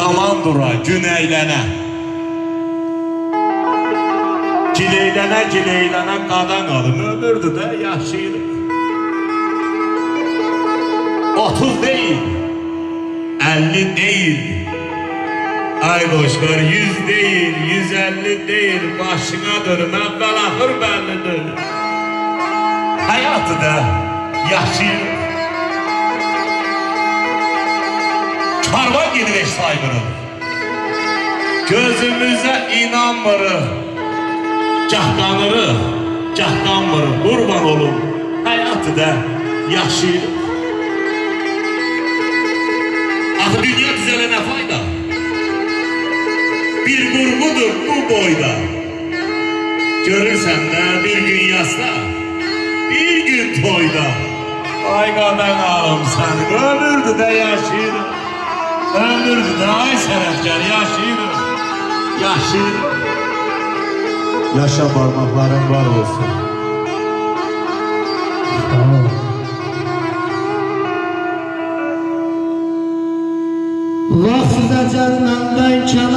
zaman dura, gün eylənə. Gileylənə qadan alım, ömürdü də yaşayırıq. 30 değil, 50 değil. Ay boşver, 100 değil, 150 değil. Başına dönüm, evvel ahır bellidir. Hayatı da yaşayırıq. Karvan gidirik saygırıq. Gözümüze inanmırıq. Cahdanırıq, cahdanmırıq. Qurban olun, hayatı da yaşayırıq. Axı dünya düzələ nə fayda? Bir qurğudur bu boyda. Görürsən də bir gün yasda, bir gün toyda. Ay qadan alım səni, ömürdü də yaşayırıq. Ömürdü də ay sənətkar yaşayırıq. Yaşayırıq. Yaşa parmakların var olsun. Tamam. Vaxt sizə cənnəmdən kənar